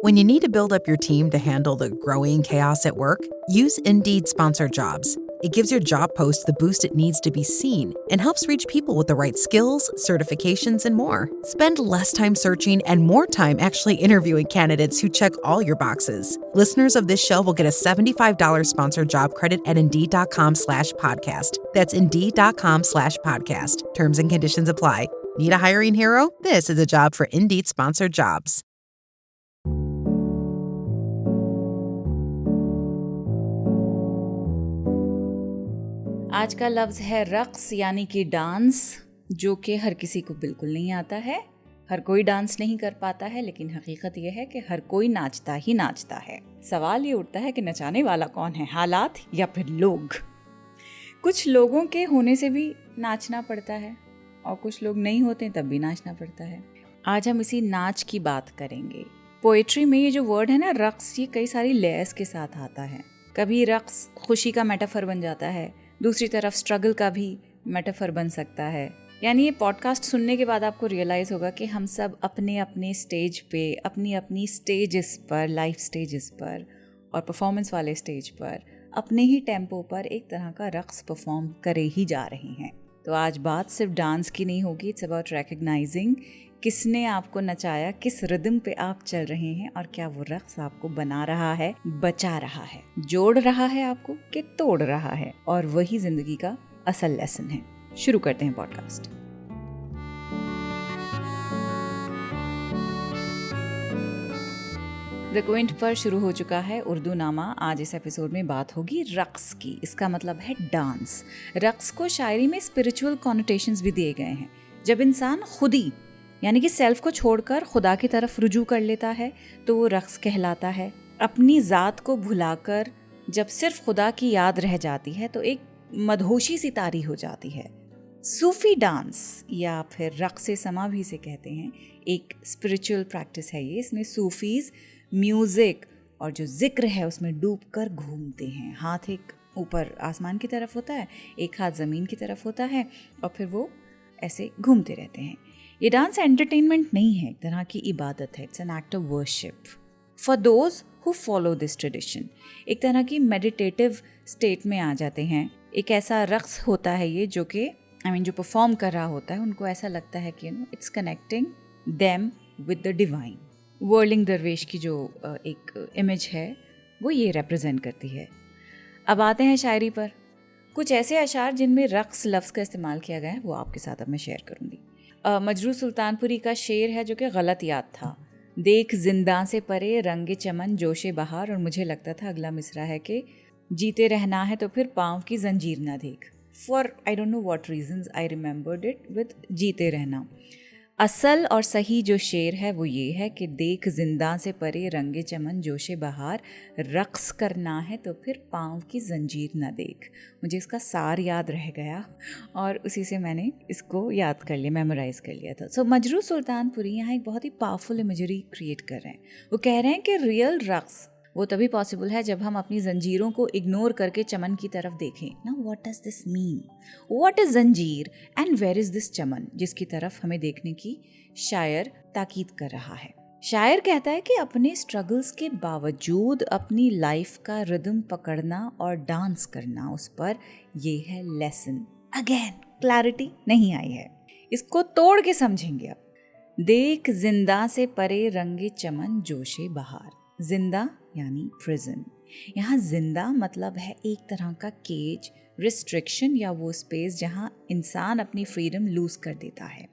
When you need to build up your team to handle the growing chaos at work, use Indeed Sponsored Jobs. It gives your job post the boost it needs to be seen and helps reach people with the right skills, certifications, and more. Spend less time searching and more time actually interviewing candidates who check all your boxes. Listeners of this show will get a $75 sponsored job credit at Indeed.com/podcast. That's Indeed.com/podcast. Terms and conditions apply. Need a hiring hero? This is a job for Indeed Sponsored Jobs. आज का लफ्ज़ है रक्स यानी कि dance, जो कि हर किसी को बिल्कुल नहीं आता है। हर कोई डांस नहीं कर पाता है, लेकिन हकीकत यह है कि हर कोई नाचता ही नाचता है। सवाल ये उठता है कि नचाने वाला कौन है, हालात या फिर लोग? कुछ लोगों के होने से भी नाचना पड़ता है और कुछ लोग नहीं होते तब भी नाचना पड़ता है। आज हम इसी नाच की बात करेंगे। पोएट्री में ये जो वर्ड है ना रक्स, ये कई सारी लेयर्स के साथ आता है। कभी रक्स खुशी का मेटाफर बन जाता है, दूसरी तरफ स्ट्रगल का भी मेटाफर बन सकता है। यानी ये पॉडकास्ट सुनने के बाद आपको रियलाइज़ होगा कि हम सब अपने अपने स्टेज पे, अपनी अपनी स्टेजेस पर, लाइफ स्टेजेस पर और परफॉर्मेंस वाले स्टेज पर अपने ही टेम्पो पर एक तरह का रक्स परफॉर्म करे ही जा रहे हैं। तो आज बात सिर्फ डांस की नहीं होगी, इट्स अबाउट रिकग्नाइजिंग किसने आपको नचाया, किस रिदम पे आप चल रहे हैं और क्या वो रक्स आपको बना रहा है, बचा रहा है, जोड़ रहा है आपको कि तोड़ रहा है। और वही जिंदगी का असल लेसन है। शुरू करते हैं पॉडकास्ट। द क्विंट पर शुरू हो चुका है उर्दू नामा। आज इस एपिसोड में बात होगी रक्स की। इसका मतलब है डांस। रक्स को शायरी में स्पिरिचुअल कॉनोटेशंस भी दिए गए हैं। जब इंसान खुदी यानी कि सेल्फ को छोड़कर खुदा की तरफ रुजू कर लेता है तो वो रक्स कहलाता है। अपनी ज़ात को भुलाकर जब सिर्फ खुदा की याद रह जाती है तो एक मदहोशी सी तारी हो जाती है। सूफी डांस या फिर रक्स समा भी इसे कहते हैं, एक स्पिरिचुअल प्रैक्टिस है ये। इसमें सूफीज़ म्यूज़िक और जो जिक्र है उसमें डूब कर घूमते हैं। हाथ एक ऊपर आसमान की तरफ होता है, एक हाथ ज़मीन की तरफ होता है और फिर वो ऐसे घूमते रहते हैं। ये डांस एंटरटेनमेंट नहीं है, एक तरह की इबादत है। It's an act of worship for those who follow this tradition. एक तरह की मेडिटेटिव स्टेट में आ जाते हैं। एक ऐसा रक्स होता है ये जो कि जो परफॉर्म कर रहा होता है उनको ऐसा लगता है कि it's connecting them with the divine. Whirling दरवेश की जो एक इमेज है वो ये रिप्रेजेंट करती है। अब आते हैं शायरी पर। कुछ ऐसे अशार जिनमें रक्स लफ्ज़ का इस्तेमाल किया गया है वो आपके साथ अब मैं शेयर करूँगी। मजरू सुल्तानपुरी का शेर है जो कि गलत याद था। देख जिंदा से परे रंगे चमन जोशे बहार, और मुझे लगता था अगला मिसरा है कि जीते रहना है तो फिर पाँव की जंजीर ना देख। For I don't know what reasons I remembered it with जीते रहना। असल और सही जो शेर है वो ये है कि देख जिंदा से परे रंगे चमन जोशे बहार, रक्स करना है तो फिर पाँव की जंजीर न देख। मुझे इसका सार याद रह गया और उसी से मैंने इसको याद कर लिया, मेमोराइज कर लिया था। सो मजरू सुल्तानपुरी यहाँ एक बहुत ही पावरफुल इमेजरी क्रिएट कर रहे हैं। वो कह रहे हैं कि रियल रक्स वो तभी पॉसिबल है जब हम अपनी जंजीरों को इग्नोर करके चमन की तरफ देखें। ना what does this mean, what is जंजीर एंड वेयर इज दिस चमन, जिसकी तरफ हमें देखने की शायर ताकीद कर रहा है। शायर कहता है कि अपने स्ट्रगल्स के बावजूद अपनी लाइफ का रिदम पकड़ना और डांस करना, उस पर ये है लेसन। अगेन क्लैरिटी नहीं आई है, इसको तोड़ के समझेंगे अब। देख जिंदा से परे रंगे चमन जोशे बहार। जिंदा यानी प्रिजन। यहाँ जिंदा मतलब है एक तरह का केज, रिस्ट्रिक्शन या वो स्पेस जहाँ इंसान अपनी फ्रीडम लूज कर देता है।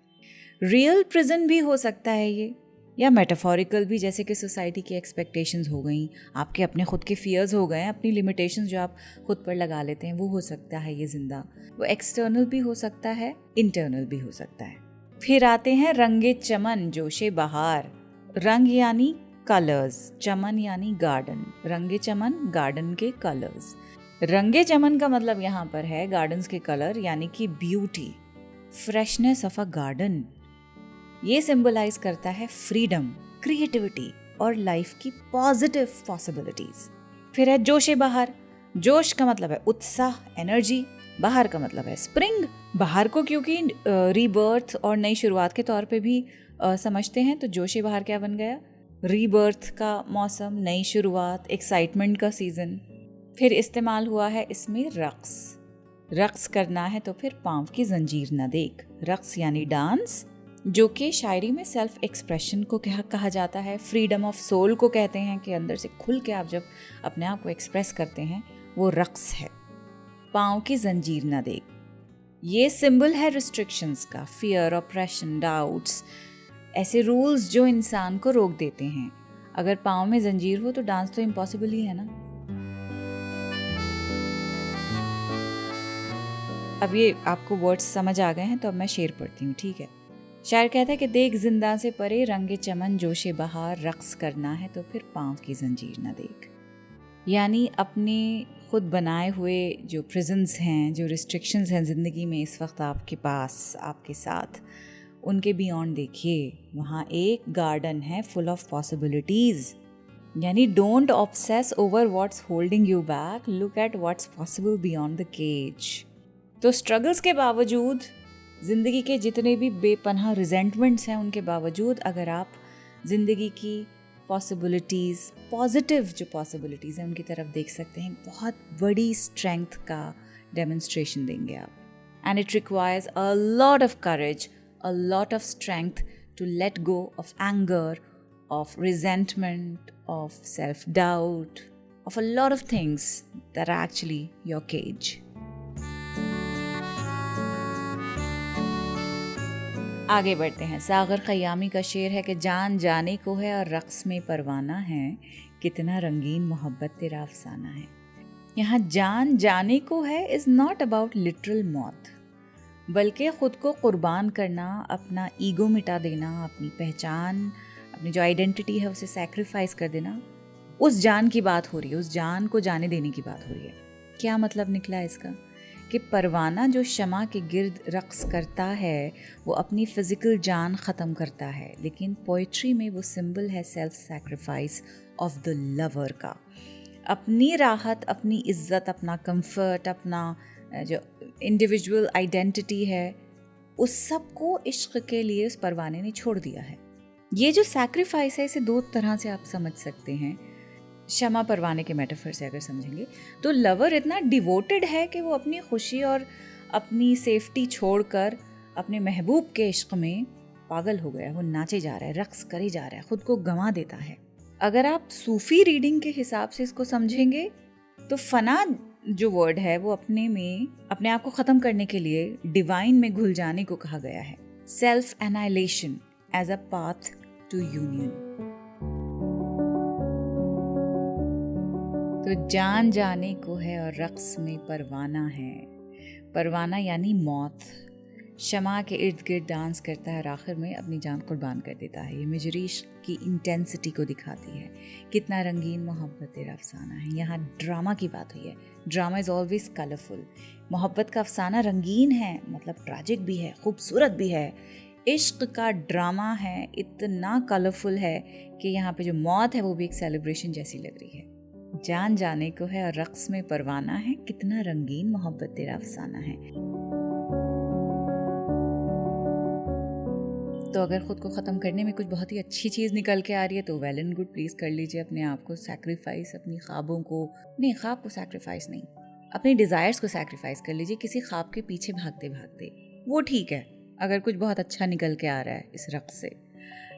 रियल प्रिजन भी हो सकता है ये, या मेटाफोरिकल भी, जैसे कि सोसाइटी की एक्सपेक्टेशंस हो गई, आपके अपने खुद के फियर्स हो गए, अपनी लिमिटेशंस जो आप खुद पर लगा लेते हैं वो हो सकता है ये जिंदा। वो एक्सटर्नल भी हो सकता है, इंटरनल भी हो सकता है। फिर आते हैं रंगे चमन जोशे बहार। रंग यानी कलर्स, चमन यानी गार्डन। रंगे चमन गार्डन के कलर्स। रंगे चमन का मतलब यहाँ पर है गार्डन्स के कलर, यानी कि beauty, freshness of a garden. ये सिंबलाइज करता है फ्रीडम, क्रिएटिविटी और लाइफ की पॉजिटिव पॉसिबिलिटीज। फिर है जोशे बहार। जोश का मतलब है उत्साह, एनर्जी। बहार का मतलब है स्प्रिंग। बहार को क्योंकि रीबर्थ और नई शुरुआत के तौर पे भी समझते हैं, तो जोशे बहार क्या बन गया? रीबर्थ का मौसम, नई शुरुआत, एक्साइटमेंट का सीज़न। फिर इस्तेमाल हुआ है इसमें रक्स करना है तो फिर पाँव की जंजीर न देख। रक्स यानी डांस, जो कि शायरी में सेल्फ एक्सप्रेशन को कहा जाता है, फ्रीडम ऑफ सोल को कहते हैं कि अंदर से खुल के आप जब अपने आप को एक्सप्रेस करते हैं, वो रक्स है। पाँव की जंजीर न देख, ये सिंबल है रिस्ट्रिक्शंस का, फियर, ऑप्रेशन, डाउट्स, ऐसे रूल्स जो इंसान को रोक देते हैं। अगर पाँव में जंजीर हो तो डांस तो इम्पॉसिबल ही है ना। अब ये आपको वर्ड्स समझ आ गए हैं तो अब मैं शेर पढ़ती हूँ, ठीक है। शायर कहता है कि देख जिंदा से परे रंगे चमन जोशे बहार, रक्स करना है तो फिर पाँव की जंजीर न देख। यानी अपने खुद बनाए हुए जो प्रिजन्स हैं, जो रिस्ट्रिक्शंस हैं ज़िंदगी में इस वक्त आपके पास, आपके साथ, उनके बियॉन्ड देखिए। वहाँ एक गार्डन है फुल ऑफ पॉसिबिलिटीज़। यानी don't obsess over what's holding you back, look at what's possible beyond the cage. तो स्ट्रगल्स के बावजूद, ज़िंदगी के जितने भी बेपनाह रिजेंटमेंट्स हैं उनके बावजूद, अगर आप ज़िंदगी की पॉसिबिलिटीज़, पॉजिटिव जो पॉसिबिलिटीज़ हैं उनकी तरफ देख सकते हैं, बहुत बड़ी स्ट्रेंथ का डेमोन्स्ट्रेशन देंगे आप। And it requires a lot of courage, a lot of strength to let go of anger, of resentment, of self-doubt, of a lot of things that are actually your cage. आगे बढ़ते हैं। सागर ख़यामी का शेर है कि जान जाने को है और रक़्स में परवाना है, कितना रंगीन मोहब्बत तेरा अफसाना है। यहाँ जान जाने को है इज़ नॉट अबाउट लिटरल मौत, बल्कि ख़ुद को क़ुर्बान करना, अपना ईगो मिटा देना, अपनी पहचान, अपनी जो आइडेंटिटी है उसे सैक्रिफाइस कर देना, उस जान की बात हो रही है, उस जान को जाने देने की बात हो रही है। क्या मतलब निकला इसका? कि परवाना जो शमा के गिर्द रक़्स करता है वो अपनी फ़िज़िकल जान ख़त्म करता है, लेकिन पोइट्री में वो सिंबल है self sacrifice of the lover का। अपनी राहत, अपनी इज़्ज़त, अपना कंफर्ट, अपना जो इंडिविजुअल आइडेंटिटी है, उस सब को इश्क के लिए उस परवाने ने छोड़ दिया है। ये जो सैक्रिफाइस है इसे दो तरह से आप समझ सकते हैं। शमा परवाने के मेटाफर से अगर समझेंगे तो लवर इतना डिवोटेड है कि वो अपनी खुशी और अपनी सेफ्टी छोड़कर अपने महबूब के इश्क में पागल हो गया, वो नाचे जा रहा है, रक्स करे जा रहा है, खुद को गंवा देता है। अगर आप सूफी रीडिंग के हिसाब से इसको समझेंगे तो फना जो वर्ड है वो अपने में अपने आप को ख़त्म करने के लिए डिवाइन में घुल जाने को कहा गया है। Self annihilation as a path to union. तो जान जाने को है और रक्स में परवाना है। परवाना यानी मौत शमा के इर्द गिर्द डांस करता है और आखिर में अपनी जान कुर्बान कर देता है। ये इमेजरी इश्क की इंटेंसिटी को दिखाती है। कितना रंगीन मोहब्बत तेरा अफसाना है। यहाँ ड्रामा की बात हुई है। Drama is always colourful. मोहब्बत का अफसाना रंगीन है, मतलब ट्रैजिक भी है, खूबसूरत भी है। इश्क का ड्रामा है, इतना कलरफुल है कि यहाँ पे जो मौत है वो भी एक सेलिब्रेशन जैसी लग रही है। जान जाने को है और रक्स में परवाना है, कितना रंगीन मोहब्बत तेरा अफसाना है। तो अगर ख़ुद को ख़त्म करने में कुछ बहुत ही अच्छी चीज़ निकल के आ रही है तो वेल एंड गुड, प्लीज़ कर लीजिए। अपने आप को सैक्रिफाइस, अपनी ख्वाबों को, नहीं ख्वाब को सैक्रिफाइस नहीं, अपनी डिज़ायर्स को सैक्रिफाइस कर लीजिए किसी ख्वाब के पीछे भागते भागते। वो ठीक है अगर कुछ बहुत अच्छा निकल के आ रहा है इस रक्स से,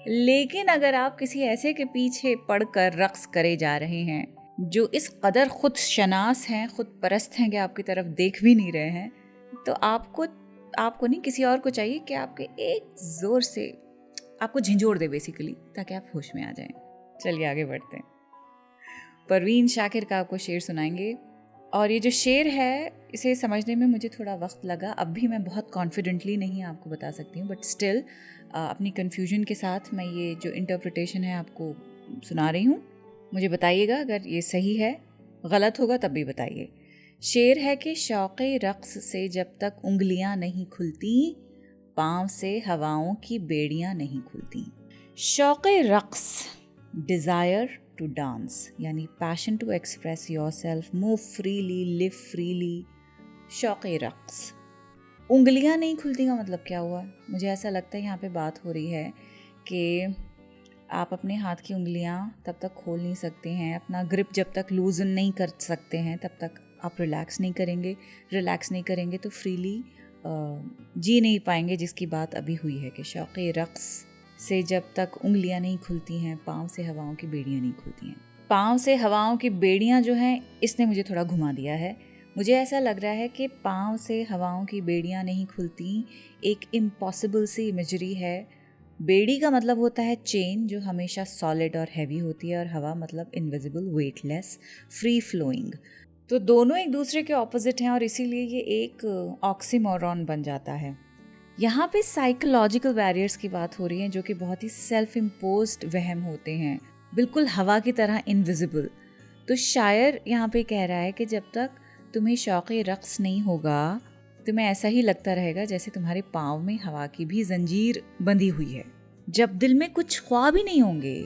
लेकिन अगर आप किसी ऐसे के पीछे पढ़कर रक्स करे जा रहे हैं जो इस कदर खुद शनास हैं, खुद परस्त हैं कि आपकी तरफ देख भी नहीं रहे हैं, तो आपको नहीं किसी और को चाहिए कि आपके एक ज़ोर से आपको झिंझोड़ दे बेसिकली, ताकि आप होश में आ जाएं। चलिए आगे बढ़ते हैं। परवीन शाकिर का आपको शेर सुनाएंगे और ये जो शेर है इसे समझने में मुझे थोड़ा वक्त लगा। अब भी मैं बहुत कॉन्फिडेंटली नहीं आपको बता सकती हूँ, बट स्टिल अपनी कन्फ्यूजन के साथ मैं ये जो इंटरप्रिटेशन है आपको सुना रही हूँ। मुझे बताइएगा अगर ये सही है, गलत होगा तब भी बताइए। शेर है कि शौक़े रक़्स से जब तक उंगलियां नहीं खुलती, पाँव से हवाओं की बेड़ियां नहीं खुलती। शौक़े रक़्स, डिज़ायर टू डांस, यानी passion to express yourself, move freely, live freely. शौक़े रक़्स, उंगलियां नहीं खुलती का मतलब क्या हुआ? मुझे ऐसा लगता है यहाँ पे बात हो रही है कि आप अपने हाथ की उंगलियां तब तक खोल नहीं सकते हैं, अपना ग्रिप जब तक लूजन नहीं कर सकते हैं तब तक आप रिलैक्स नहीं करेंगे। रिलैक्स नहीं करेंगे तो फ्रीली जी नहीं पाएंगे, जिसकी बात अभी हुई है कि शौक़े रक़्स से जब तक उंगलियां नहीं खुलती हैं, पाँव से हवाओं की बेड़ियां नहीं खुलती हैं। पाँव से हवाओं की बेड़ियां जो हैं, इसने मुझे थोड़ा घुमा दिया है। मुझे ऐसा लग रहा है कि पाँव से हवाओं की बेड़ियां नहीं खुलती एक इम्पॉसिबल सी इमेजरी है। बेड़ी का मतलब होता है चेन, जो हमेशा सॉलिड और हैवी होती है, और हवा मतलब इनविजिबल, वेटलेस, फ्री फ्लोइंग। तो दोनों एक दूसरे के ऑपोजिट हैं और इसीलिए ये एक ऑक्सीमोरॉन बन जाता है। यहाँ पे साइकोलॉजिकल बैरियर्स की बात हो रही है, जो कि बहुत ही सेल्फ इम्पोज्ड वहम होते हैं, बिल्कुल हवा की तरह इनविजिबल। तो शायर यहाँ पे कह रहा है कि जब तक तुम्हें शौक़े रक़्स नहीं होगा, तुम्हें ऐसा ही लगता रहेगा जैसे तुम्हारे पाँव में हवा की भी जंजीर बंधी हुई है। जब दिल में कुछ ख्वाब ही नहीं होंगे,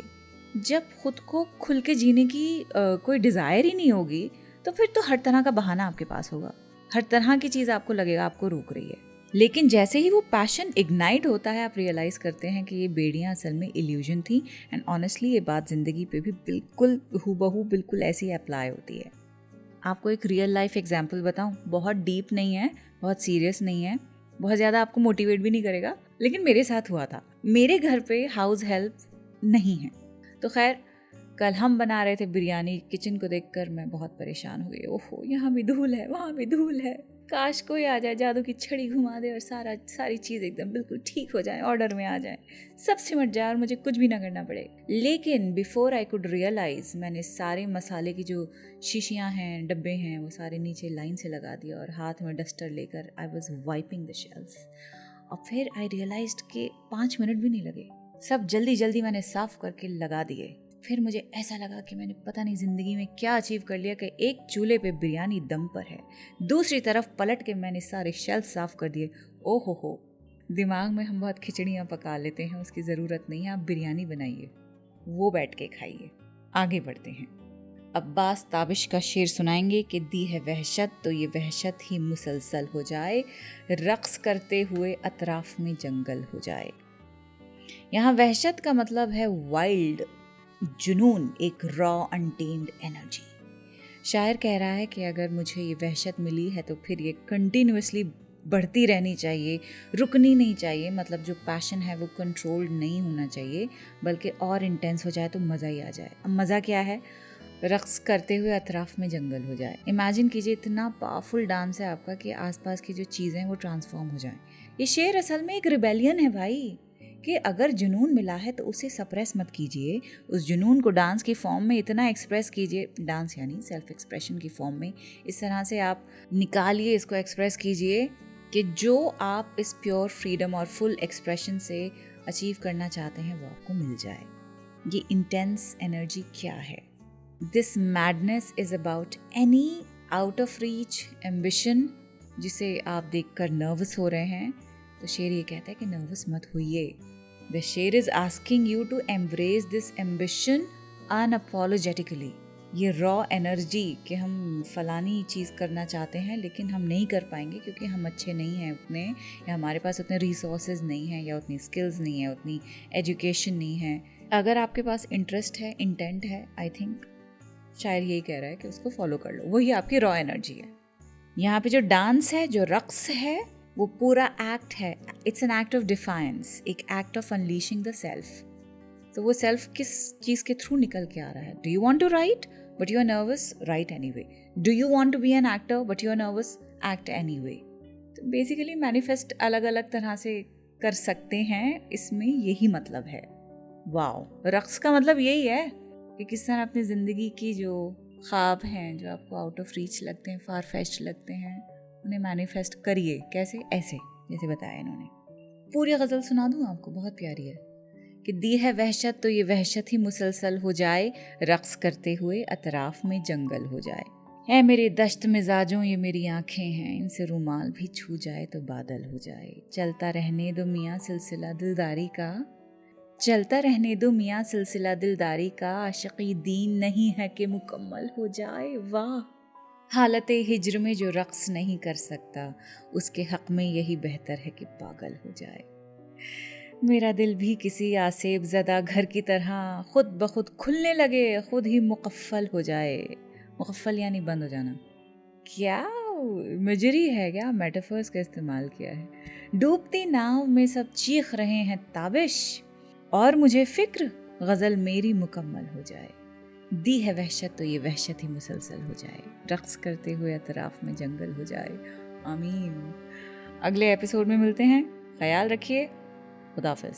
जब खुद को खुल के जीने की कोई डिज़ायर ही नहीं होगी, तो फिर तो हर तरह का बहाना आपके पास होगा, हर तरह की चीज़ आपको लगेगा आपको रोक रही है। लेकिन जैसे ही वो पैशन इग्नाइट होता है, आप रियलाइज़ करते हैं कि ये बेड़ियां असल में इल्यूजन थी। एंड ऑनेस्टली ये बात ज़िंदगी पे भी बिल्कुल हूबहू बिल्कुल ऐसी अप्लाई होती है। आपको एक रियल लाइफ एग्जाम्पल बताऊं, बहुत डीप नहीं है, बहुत सीरियस नहीं है, बहुत ज़्यादा आपको मोटिवेट भी नहीं करेगा, लेकिन मेरे साथ हुआ था। मेरे घर पे हाउस हेल्प नहीं है, तो खैर कल हम बना रहे थे बिरयानी। किचन को देखकर मैं बहुत परेशान हो गई। ओहो, यहाँ भी धूल है, वहाँ भी धूल है, काश कोई आ जाए, जादू की छड़ी घुमा दे और सारी चीज़ एकदम बिल्कुल ठीक हो जाए, ऑर्डर में आ जाए, सब सिमट जाए और मुझे कुछ भी ना करना पड़े। लेकिन बिफोर आई कुड रियलाइज, मैंने सारे मसाले की जो शीशियाँ हैं, डब्बे हैं, वो सारे नीचे लाइन से लगा दिया और हाथ में डस्टर लेकर I was wiping the shelf. और फिर आई रियलाइज्ड कि 5 मिनट भी नहीं लगे, सब जल्दी जल्दी मैंने साफ करके लगा दिए। फिर मुझे ऐसा लगा कि मैंने पता नहीं ज़िंदगी में क्या अचीव कर लिया कि एक चूल्हे पे बिरयानी दम पर है, दूसरी तरफ पलट के मैंने सारे शेल्फ साफ़ कर दिए। ओहो हो, दिमाग में हम बहुत खिचड़ियाँ पका लेते हैं, उसकी ज़रूरत नहीं है। आप बिरयानी बनाइए, वो बैठ के खाइए। आगे बढ़ते हैं। अब्बास ताबिश का शेर सुनाएंगे कि दी है वहशत तो ये वहशत ही मुसलसल हो जाए, रक्स करते हुए अतराफ में जंगल हो जाए। यहाँ वहशत का मतलब है वाइल्ड, जुनून, एक रॉ अनटेम्ड एनर्जी। शायर कह रहा है कि अगर मुझे ये वहशत मिली है तो फिर ये कंटिन्यूअसली बढ़ती रहनी चाहिए, रुकनी नहीं चाहिए। मतलब जो पैशन है वो कंट्रोल्ड नहीं होना चाहिए, बल्कि और इंटेंस हो जाए तो मज़ा ही आ जाए। अब मज़ा क्या है? रक्स करते हुए अतराफ में जंगल हो जाए। इमेजिन कीजिए, इतना पावरफुल डांस है आपका कि आसपास की जो चीज़ें हैं वो ट्रांसफॉर्म हो जाएं। ये शेर असल में एक रिबेलियन है भाई, कि अगर जुनून मिला है तो उसे सप्रेस मत कीजिए, उस जुनून को डांस की फॉर्म में इतना एक्सप्रेस कीजिए। डांस यानी सेल्फ एक्सप्रेशन की फॉर्म में इस तरह से आप निकालिए, इसको एक्सप्रेस कीजिए कि जो आप इस प्योर फ्रीडम और फुल एक्सप्रेशन से अचीव करना चाहते हैं वो आपको मिल जाए। ये इंटेंस एनर्जी क्या है? This madness is about any out of reach ambition जिसे आप देखकर नर्वस हो रहे हैं। तो शेर ये कहता है कि नर्वस मत होइए। The शेर is asking you to embrace this ambition unapologetically। ये रॉ एनर्जी कि हम फलानी चीज़ करना चाहते हैं लेकिन हम नहीं कर पाएंगे क्योंकि हम अच्छे नहीं हैं उतने, या हमारे पास उतने रिसोर्सेज नहीं हैं, या उतनी स्किल्स नहीं है, उतनी एजुकेशन नहीं है। अगर आपके पास इंटरेस्ट है, इंटेंट है, आई थिंक शायर यही कह रहा है कि उसको फॉलो कर लो, वही आपकी रॉ एनर्जी है। यहाँ पे जो डांस है, जो रक्स है, वो पूरा एक्ट है। It's an act of defiance, एक act of unleashing the self. तो वो सेल्फ किस चीज़ के थ्रू निकल के आ रहा है? Do you want to write but you are nervous? Write anyway. Do you want to be an actor but you are nervous? Act anyway. तो बेसिकली मैनिफेस्ट अलग अलग तरह से कर सकते हैं, इसमें यही मतलब है। वाओ, रक्स का मतलब यही है कि किस तरह अपनी ज़िंदगी की जो ख्वाब हैं, जो आपको आउट ऑफ रीच लगते हैं, फार फेस्ट लगते हैं, उन्हें मैनिफेस्ट करिए। कैसे? ऐसे जैसे बताया इन्होंने। पूरी गज़ल सुना दूँ आपको, बहुत प्यारी है कि दी है वहशत तो ये वहशत ही मुसलसल हो जाए, रक्स करते हुए अतराफ में जंगल हो जाए। है मेरे दश्त मिजाजों ये मेरी आँखें हैं, इनसे रुमाल भी छू जाए तो बादल हो जाए। चलता रहने दो मियाँ सिलसिला दिलदारी का, चलता रहने दो मियाँ सिलसिला दिलदारी का, आशिकी दीन नहीं है कि मुकम्मल हो जाए। वाह, हालते हिज्र में जो रक्स नहीं कर सकता, उसके हक में यही बेहतर है कि पागल हो जाए। मेरा दिल भी किसी आसेब ज़दा घर की तरह खुद ब खुद खुलने लगे, खुद ही मुकफ़ल हो जाए। मुकफ़ल यानी बंद हो जाना। क्या इमेजरी है, क्या मेटाफर्स का इस्तेमाल किया है। डूबती नाव में सब चीख रहे हैं ताबिश, और मुझे फिक्र गज़ल मेरी मुकम्मल हो जाए। दी है वहशत तो ये वहशत ही मुसलसल हो जाए, रक्स करते हुए अतराफ में जंगल हो जाए। आमीन। अगले एपिसोड में मिलते हैं, ख्याल रखिए, खुदाफिज।